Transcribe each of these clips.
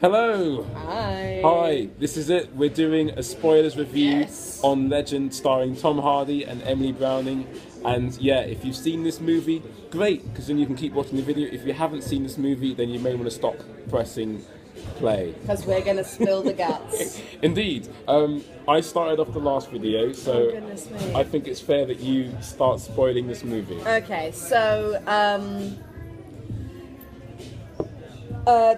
Hello! Hi. Hi, this is it. We're doing a spoilers review Yes. on Legend starring Tom Hardy and Emily Browning. And yeah, if you've seen this movie, great, because then you can keep watching the video. If you haven't seen this movie, then you may want to stop pressing play. Because we're going to spill the guts. Indeed. I started off the last video, so Oh, goodness me. I think it's fair that you start spoiling this movie. Okay, so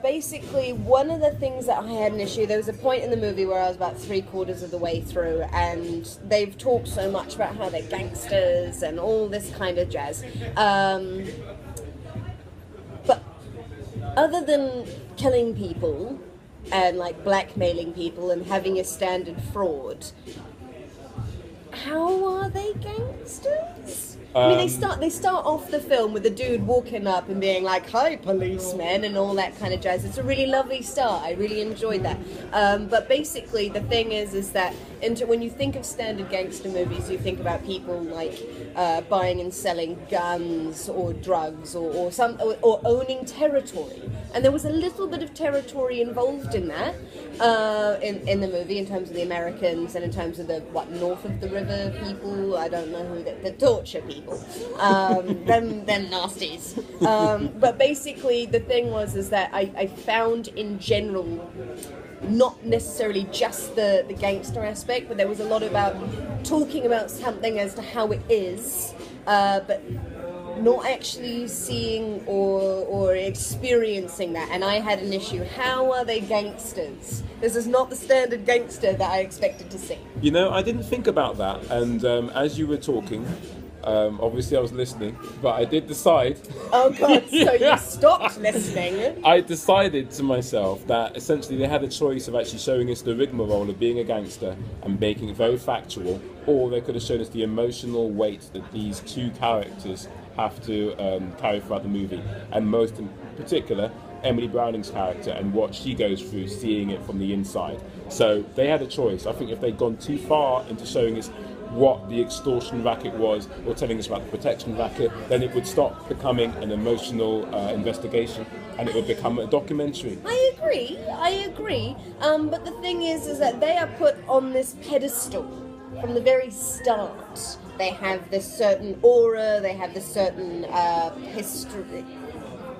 basically one of the things that I had an issue, there was a point in the movie where I was about 3/4 of the way through, and they've talked so much about how they're gangsters and all this kind of jazz. But other than killing people and like blackmailing people and having a standard fraud, how are they gangsters? I mean, they start off the film with the dude walking up and being like, "Hi, policeman," and all that kind of jazz. It's a really lovely start. I really enjoyed that. But basically, the thing is that when you think of standard gangster movies, you think about people like buying and selling guns or drugs or owning territory. And there was a little bit of territory involved in that in the movie, in terms of the Americans and in terms of the north of the river people. I don't know who the torture people. them nasties. But basically, the thing is that I found in general, not necessarily just the gangster aspect, but there was a lot about talking about something as to how it is, but not actually seeing or experiencing that. And I had an issue. How are they gangsters? This is not the standard gangster that I expected to see. You know, I didn't think about that, and as you were talking, obviously I was listening, but I did decide. Oh God, so you stopped listening. I decided to myself that essentially they had a choice of actually showing us the rigmarole of being a gangster and making it very factual, or they could have shown us the emotional weight that these two characters have to carry throughout the movie, and most in particular Emily Browning's character and what she goes through seeing it from the inside. So they had a choice. I think if they'd gone too far into showing us what the extortion racket was or telling us about the protection racket, then it would stop becoming an emotional investigation and it would become a documentary. I agree. But the thing is that they are put on this pedestal from the very start. They have this certain aura, they have this certain history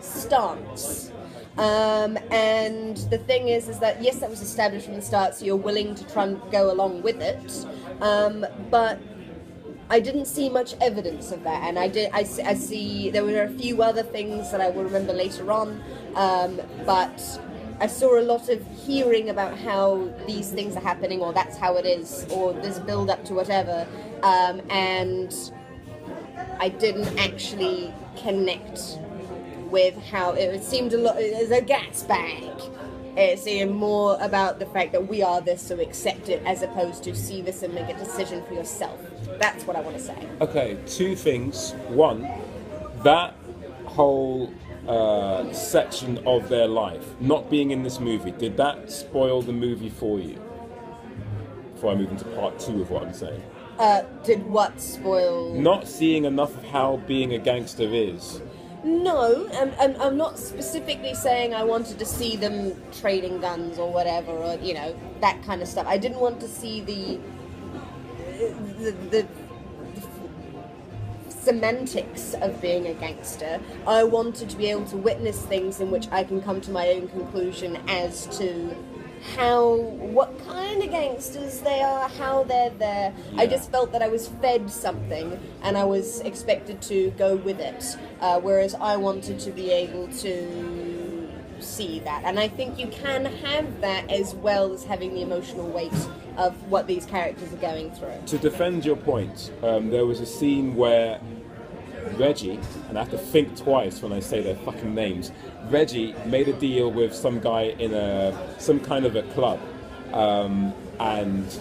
stance. And the thing is that yes, that was established from the start, so you're willing to try and go along with it. But I didn't see much evidence of that, and I see there were a few other things that I will remember later on, but I saw a lot of hearing about how these things are happening, or that's how it is, or this build up to whatever, and I didn't actually connect with how it seemed a lot as a gas bag. It seemed more about the fact that we are this, so accept it, as opposed to see this and make a decision for yourself. That's what I want to say. Okay, two things. One, that whole section of their life not being in this movie, did that spoil the movie for you? Before I move into part two of what I'm saying. Did what spoil? Not seeing enough of how being a gangster is. No, I'm not specifically saying I wanted to see them trading guns or whatever, or that kind of stuff. I didn't want to see the semantics of being a gangster. I wanted to be able to witness things in which I can come to my own conclusion as to what kind of gangsters they are, how they're there. I just felt that I was fed something and I was expected to go with it, whereas I wanted to be able to see that. And I think you can have that as well as having the emotional weight of what these characters are going through. To defend your point, there was a scene where Reggie, and I have to think twice when I say their fucking names, Reggie made a deal with some guy in some kind of a club, and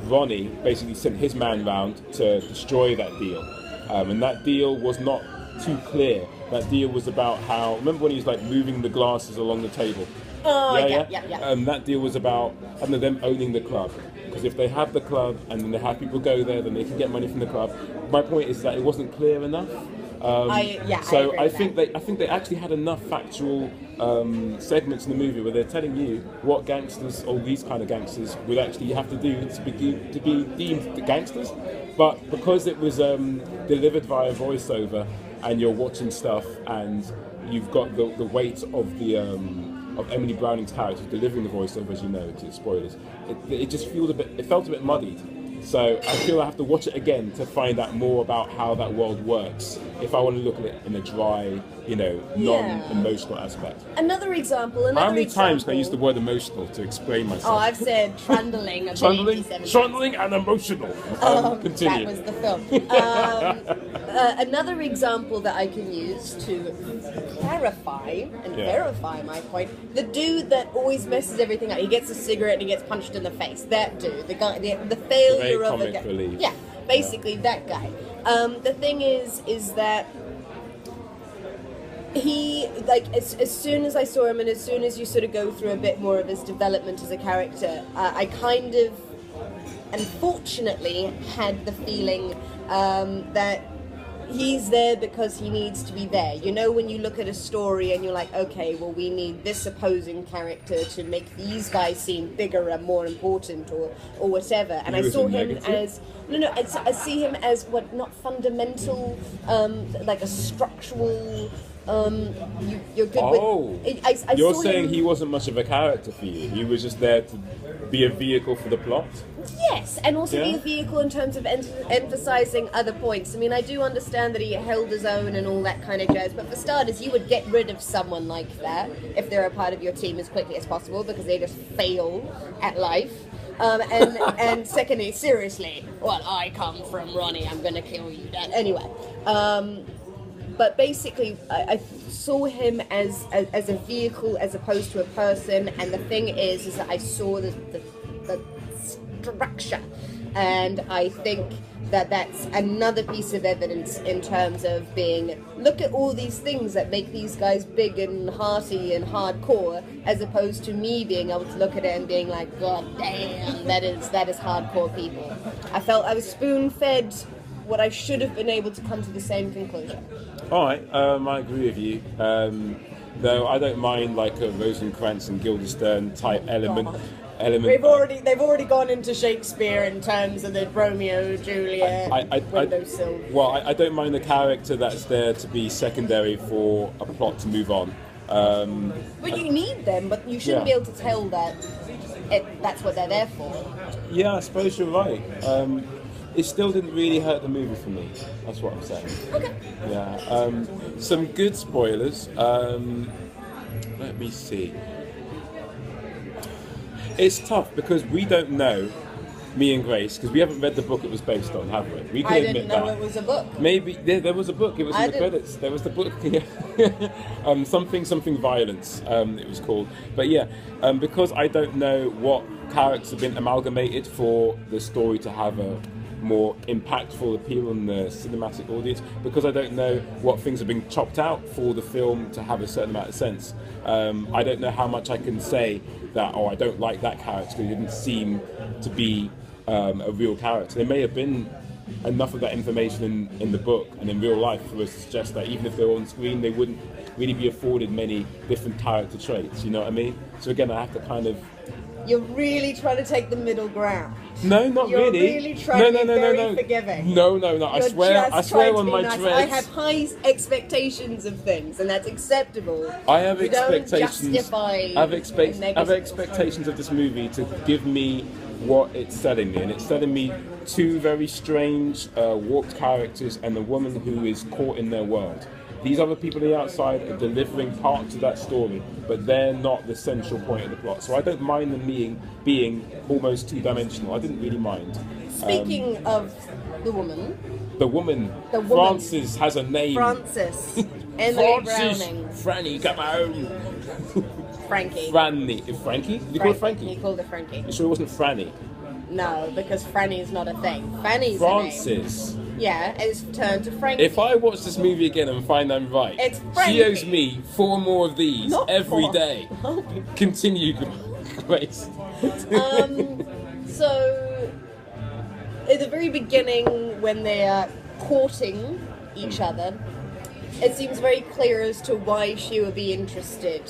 Ronnie basically sent his man round to destroy that deal, and that deal was not too clear. That deal was about how, remember when he was like moving the glasses along the table? Oh, yeah. That deal was about them owning the club. Because if they have the club and then they have people go there, then they can get money from the club. My point is that it wasn't clear enough. So I agree with I think they actually had enough factual segments in the movie where they're telling you what gangsters or these kind of gangsters would actually have to do to be deemed gangsters. But because it was delivered via voiceover and you're watching stuff and you've got the weight of the of Emily Browning's character delivering the voiceover, as you know, to spoilers, it just felt a bit muddied. So I feel I have to watch it again to find out more about how that world works if I want to look at it in a dry, non-emotional aspect. Another example. How many times can I use the word emotional to explain myself? Oh, I've said trundling. Trundling and emotional. Continue. That was the film. Another example that I can use to clarify and verify my point: the dude that always messes everything up. He gets a cigarette and he gets punched in the face. That dude, the guy, the failure of a guy. Relief. Yeah, basically that guy. The thing is that he, like, as soon as I saw him and as soon as you sort of go through a bit more of his development as a character, I kind of, unfortunately, had the feeling that he's there because he needs to be there. You know, when you look at a story and you're like, okay, well, we need this opposing character to make these guys seem bigger and more important or whatever. And I saw him as... I see him as not fundamental, like a structural... you're good with... You're saying he wasn't much of a character for you. He was just there to be a vehicle for the plot? Yes, and also be a vehicle in terms of emphasising other points. I mean, I do understand that he held his own and all that kind of jazz, but for starters, you would get rid of someone like that if they're a part of your team as quickly as possible because they just fail at life. And secondly, seriously, well, I come from Ronnie, I'm going to kill you, Dad. Anyway, but basically, I saw him as a vehicle as opposed to a person, and the thing is that I saw the structure, and I think that's another piece of evidence in terms of being, look at all these things that make these guys big and hearty and hardcore, as opposed to me being able to look at it and being like, God damn, that is hardcore people. I felt I was spoon-fed what I should have been able to come to the same conclusion. Alright, I agree with you. Though I don't mind like a Rosencrantz and Guildenstern type element. They've already gone into Shakespeare in terms of the Romeo, Juliet, windowsill. Well, I don't mind the character that's there to be secondary for a plot to move on. But you need them, but you shouldn't be able to tell that that's what they're there for. Yeah, I suppose you're right. It still didn't really hurt the movie for me. That's what I'm saying. Okay. Yeah. Some good spoilers. Let me see. It's tough because we don't know, me and Grace, because we haven't read the book it was based on, have we? We can admit didn't know it was a book. Maybe there was a book. It was in the credits. There was the book. Yeah. Something violence. It was called. But yeah, because I don't know what characters have been amalgamated for the story to have a more impactful appeal on the cinematic audience, because I don't know what things have been chopped out for the film to have a certain amount of sense. I don't know how much I can say that, I don't like that character because it didn't seem to be a real character. There may have been enough of that information in the book and in real life for us to suggest that even if they were on screen, they wouldn't really be afforded many different character traits, you know what I mean? So again, I have to kind of... You're really trying to take the middle ground. No, not You're really. You're really trying to be very forgiving. No. I swear on my nice. dreads. I have high expectations of things, and that's acceptable. I have expectations. Don't justify I have expectations of this movie to give me what it's selling me, and it's selling me two very strange, warped characters and a woman who is caught in their world. These other people on the outside are delivering parts of that story, but they're not the central point of the plot. So I don't mind them being almost two-dimensional. I didn't really mind. Speaking of the woman... The woman. Frances has a name. Frances. Emily Browning. Franny, come home. Frankie. Frankie? You call her Frankie? He called her Frankie. You sure it wasn't Franny? No, because Franny is not a thing. Fanny's Frances. a name. Yeah, it's turned to Frankie. If I watch this movie again and find I'm right, it's Frankie. She owes me 4 more of these every day. Continue, Grace. So, at the very beginning, when they are courting each other, it seems very clear as to why she would be interested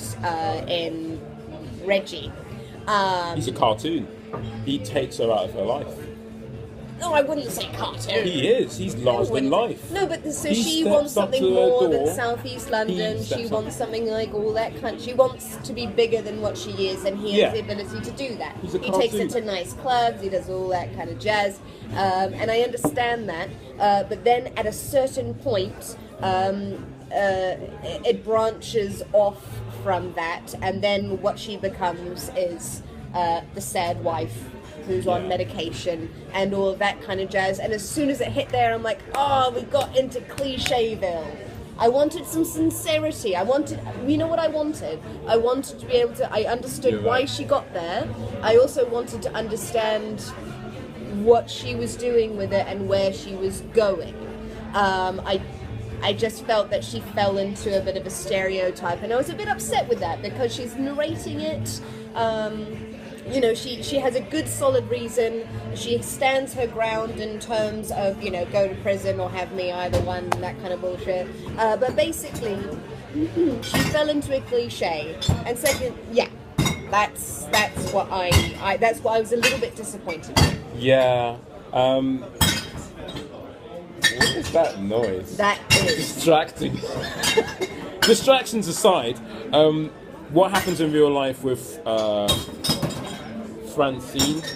in Reggie. He's a cartoon. He takes her out of her life. No, I wouldn't say cartoon. He is. He's larger than life. No, but so He she steps wants up something to her more door. than Southeast London. She wants something like all that kind. She wants to be bigger than what she is, and he has the ability to do that. He's a He takes her cartoon. to nice clubs. He does all that kind of jazz, and I understand that. But then at a certain point, it branches off from that, and then what she becomes is the sad wife who's on medication and all of that kind of jazz. And as soon as it hit there, I'm like, oh, we got into Clichéville. I wanted some sincerity. You know what I wanted? I wanted to be able to, I understood why she got there. I also wanted to understand what she was doing with it and where she was going. I just felt that she fell into a bit of a stereotype, and I was a bit upset with that because she's narrating it. You know, she has a good solid reason. She stands her ground in terms of, you know, go to prison or have me, either one, that kind of bullshit. But basically, she fell into a cliche. And second, yeah, that's what that's why I was a little bit disappointed. Yeah. What is that noise? That is Distracting. Distractions aside, what happens in real life with Francis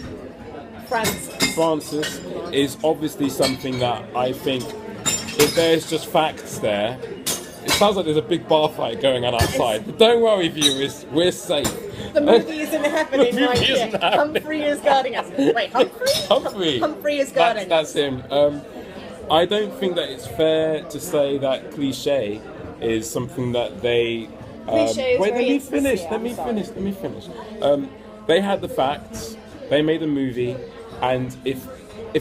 is obviously something that I think, if there's just facts there, it sounds like there's a big bar fight going on outside. But don't worry, viewers, we're safe. the movie isn't happening The movie right here. isn't happening. Humphrey is guarding us. Wait, Humphrey? Humphrey is guarding that's us. him. I don't think that it's fair to say that cliche is something that they. Cliche is wait, very let me insincere, finish. They had the facts. They made a movie, and if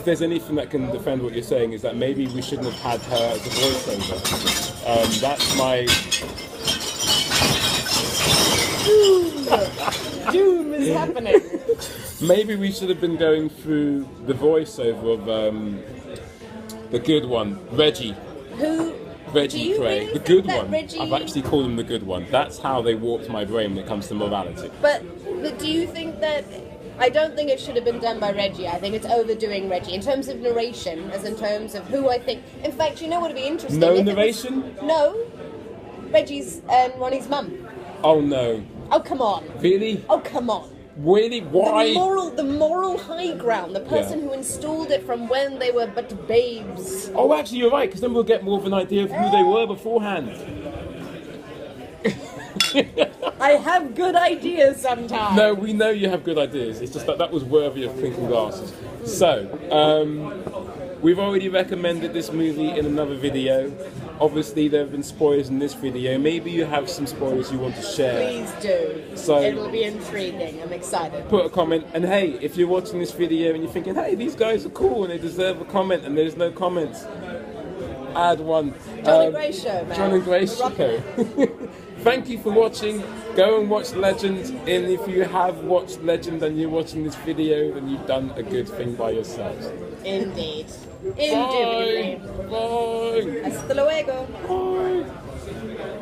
there's anything that can defend what you're saying, is that maybe we shouldn't have had her as a voiceover. That's my. Doom is happening. Maybe we should have been going through the voiceover of the good one, Reggie. Who? Reggie Do you Cray, really the think good that one. Reggie- I've actually called him the good one. That's how they warped my brain when it comes to morality. But do you think that... I don't think it should have been done by Reggie. I think it's overdoing Reggie. In terms of narration, as in terms of who I think... In fact, you know what would be interesting? No If it was- narration? No. Reggie's and Ronnie's mum. Oh no. Oh, come on. Really? Oh, come on. Really? Why? The moral high ground, the person who installed it from when they were but babes. Oh, actually, you're right, because then we'll get more of an idea of who they were beforehand. I have good ideas sometimes. No, we know you have good ideas. It's just that was worthy of clinking glasses. So, we've already recommended this movie in another video. Obviously, there have been spoilers in this video. Maybe you have some spoilers you want to share. Please do. So- It'll be intriguing. I'm excited. Put a comment, and hey, if you're watching this video and you're thinking, hey, these guys are cool and they deserve a comment, and there's no comments, add one. John and Grace show, man. John and Grace Rock show. Thank you for watching. Go and watch Legend, and if you have watched Legend and you're watching this video, then you've done a good thing by yourselves. Indeed. Bye. Indubitably. Bye. Hasta luego. Bye.